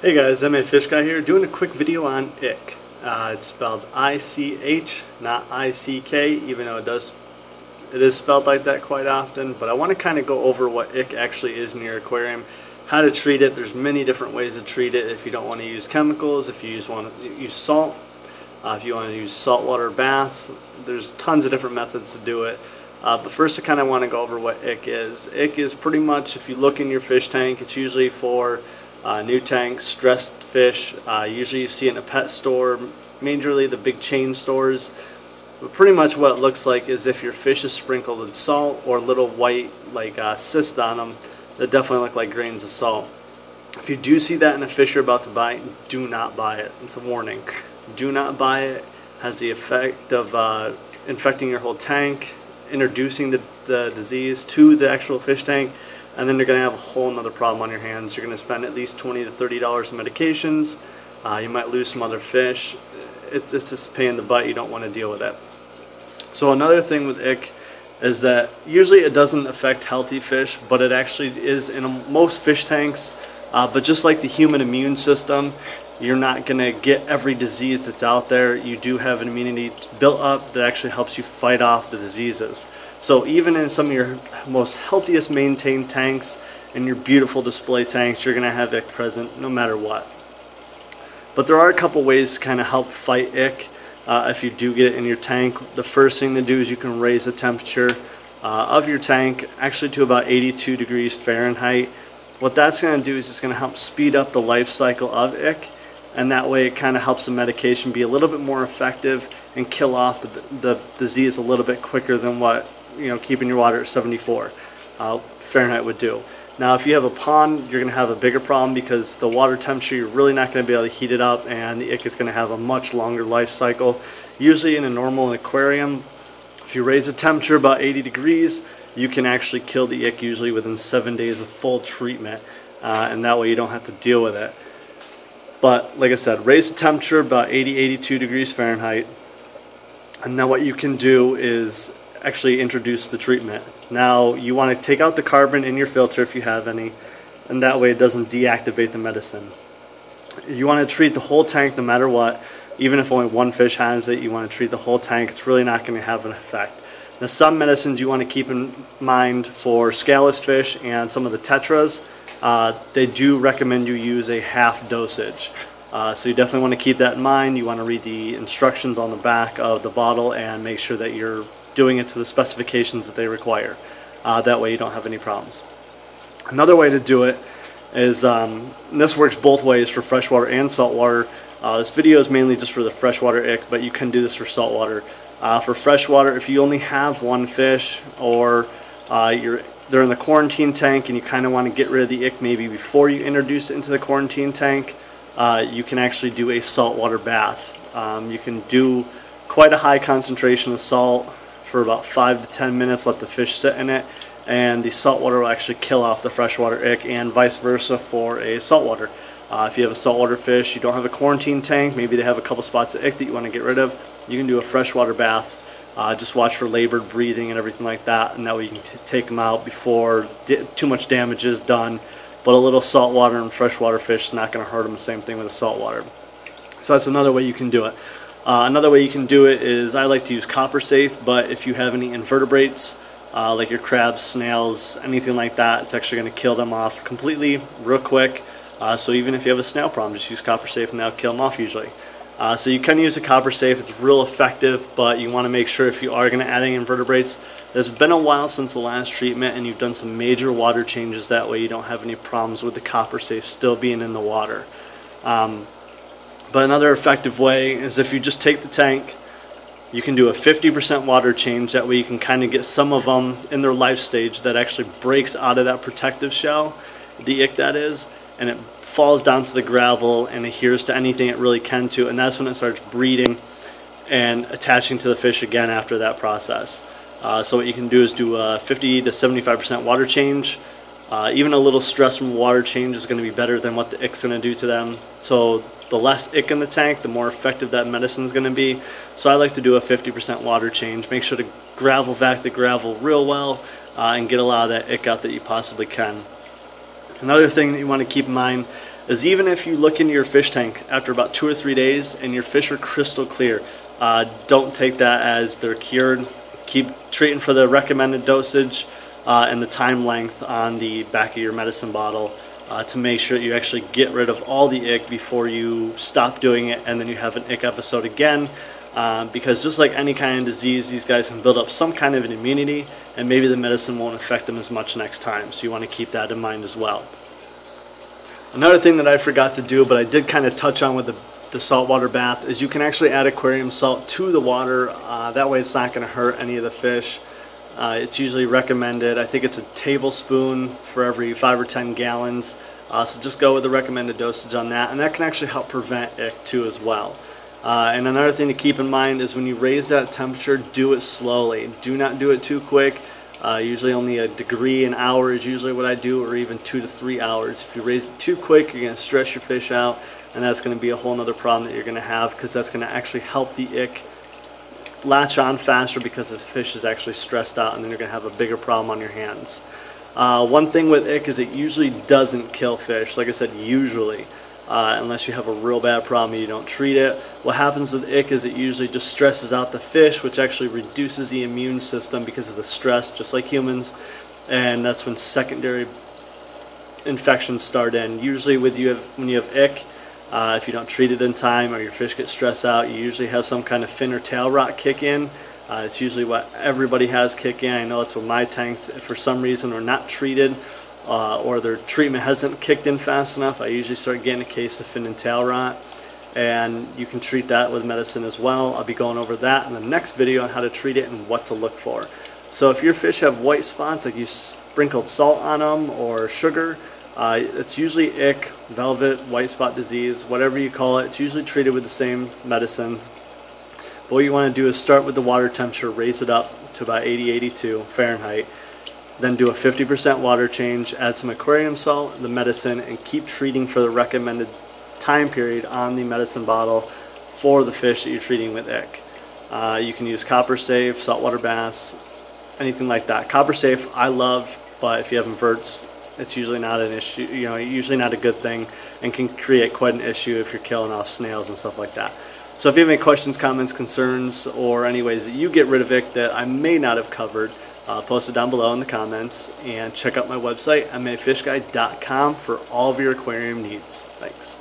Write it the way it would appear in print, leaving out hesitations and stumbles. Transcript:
Hey guys, I'm a Fish Guy here doing a quick video on ick. It's spelled I-C-H, not I-C-K, even though it is spelled like that quite often. But I want to kind of go over what ick actually is in your aquarium, how to treat it. There's many different ways to treat it. If you don't want to use chemicals, if you just want to use salt, if you want to use saltwater baths, there's tons of different methods to do it. But first I kind of want to go over what ick is. Ick is pretty much, if you look in your fish tank, it's usually for new tanks, stressed fish. Usually you see it in a pet store, majorly the big chain stores. But pretty much what it looks like is if your fish is sprinkled with salt or little white cysts on them that definitely look like grains of salt. If you do see that in a fish you're about to buy, do not buy it. It's a warning. Do not buy it. It has the effect of infecting your whole tank, introducing the disease to the actual fish tank, and then you're going to have a whole nother problem on your hands. You're going to spend at least $20 to $30 in medications. You might lose some other fish. It's just a pain in the butt. You don't want to deal with it. So another thing with ick is that usually it doesn't affect healthy fish, but it actually is in most fish tanks. But just like the human immune system, you're not going to get every disease that's out there. You do have an immunity built up that actually helps you fight off the diseases. So even in some of your most healthiest maintained tanks and your beautiful display tanks, you're going to have ick present no matter what. But there are a couple ways to kind of help fight ick if you do get it in your tank. The first thing to do is you can raise the temperature of your tank actually to about 82 degrees Fahrenheit. What that's going to do is it's going to help speed up the life cycle of ick, and that way it kind of helps the medication be a little bit more effective and kill off the disease a little bit quicker than what keeping your water at 74 Fahrenheit would do. Now if you have a pond, you're going to have a bigger problem because the water temperature, you're really not going to be able to heat it up, and the ick is going to have a much longer life cycle. Usually in a normal aquarium, if you raise the temperature about 80 degrees, you can actually kill the ick usually within 7 days of full treatment, and that way you don't have to deal with it. But like I said, raise the temperature about 80-82 degrees Fahrenheit, and then what you can do is actually introduce the treatment. Now you want to take out the carbon in your filter if you have any, and that way it doesn't deactivate the medicine. You want to treat the whole tank no matter what. Even if only one fish has it, you want to treat the whole tank. It's really not going to have an effect. Now some medicines you want to keep in mind for scaleless fish and some of the tetras, they do recommend you use a half dosage. So you definitely want to keep that in mind. You want to read the instructions on the back of the bottle and make sure that you're doing it to the specifications that they require. That way you don't have any problems. Another way to do it is, and this works both ways for freshwater and saltwater. This video is mainly just for the freshwater ick, but you can do this for saltwater. For freshwater, if you only have one fish, or they're in the quarantine tank and you kind of want to get rid of the ick maybe before you introduce it into the quarantine tank, you can actually do a saltwater bath. You can do quite a high concentration of salt for about 5 to 10 minutes, let the fish sit in it, and the saltwater will actually kill off the freshwater ick, and vice versa for a saltwater. If you have a saltwater fish, you don't have a quarantine tank, maybe they have a couple spots of ick that you want to get rid of, you can do a freshwater bath. Just watch for labored breathing and everything like that, and that way you can take them out before too much damage is done. But a little saltwater and freshwater fish is not going to hurt them. The same thing with the saltwater. So that's another way you can do it. Another way you can do it is, I like to use copper safe, but if you have any invertebrates, like your crabs, snails, anything like that, it's actually going to kill them off completely, real quick. So even if you have a snail problem, just use copper safe and that'll kill them off usually. So you can use a copper safe, it's real effective, but you want to make sure if you are going to add any invertebrates, there's been a while since the last treatment and you've done some major water changes, that way you don't have any problems with the copper safe still being in the water. But another effective way is if you just take the tank, you can do a 50% water change, that way you can kind of get some of them in their life stage that actually breaks out of that protective shell, the ick that is, and it falls down to the gravel and adheres to anything it really can to, and that's when it starts breeding and attaching to the fish again after that process. So what you can do is do a 50 to 75% water change. Even a little stress from water change is going to be better than what the ick's going to do to them. So the less ick in the tank, the more effective that medicine is going to be. So I like to do a 50% water change. Make sure to gravel vac the gravel real well and get a lot of that ick out that you possibly can. Another thing that you want to keep in mind is even if you look into your fish tank after about 2 or 3 days and your fish are crystal clear, don't take that as they're cured. Keep treating for the recommended dosage and the time length on the back of your medicine bottle to make sure that you actually get rid of all the ick before you stop doing it and then you have an ick episode again. Because just like any kind of disease, these guys can build up some kind of an immunity, and maybe the medicine won't affect them as much next time. So you want to keep that in mind as well. Another thing that I forgot to do, but I did kind of touch on with the saltwater bath, is you can actually add aquarium salt to the water. That way it's not going to hurt any of the fish. It's usually recommended, I think it's a tablespoon for every 5 or 10 gallons. So just go with the recommended dosage on that, and that can actually help prevent ick too as well. And another thing to keep in mind is when you raise that temperature, do it slowly. Do not do it too quick. Usually only a degree an hour is usually what I do, or even 2 to 3 hours. If you raise it too quick, you're going to stress your fish out, and that's going to be a whole other problem that you're going to have, because that's going to actually help the ick latch on faster because this fish is actually stressed out, and then you're going to have a bigger problem on your hands. One thing with ick is it usually doesn't kill fish. Like I said, usually. Unless you have a real bad problem and you don't treat it. What happens with ick is it usually just stresses out the fish, which actually reduces the immune system because of the stress, just like humans, and that's when secondary infections start in. Usually when you have ick, if you don't treat it in time or your fish get stressed out, you usually have some kind of fin or tail rot kick in. It's usually what everybody has kick in. I know it's with my tanks, for some reason, are not treated. Or their treatment hasn't kicked in fast enough, I usually start getting a case of fin and tail rot, and you can treat that with medicine as well. I'll be going over that in the next video on how to treat it and what to look for. So if your fish have white spots, like you sprinkled salt on them or sugar, it's usually ick, velvet, white spot disease, whatever you call it. It's usually treated with the same medicines. But what you want to do is start with the water temperature, raise it up to about 80, 82 Fahrenheit. Then do a 50% water change, add some aquarium salt, the medicine, and keep treating for the recommended time period on the medicine bottle for the fish that you're treating with ick. You can use copper safe, saltwater baths, anything like that. Copper safe I love, but if you have inverts, it's usually not an issue, usually not a good thing, and can create quite an issue if you're killing off snails and stuff like that. So if you have any questions, comments, concerns, or any ways that you get rid of ick that I may not have covered, post it down below in the comments, and check out my website, mafishguide.com, for all of your aquarium needs. Thanks.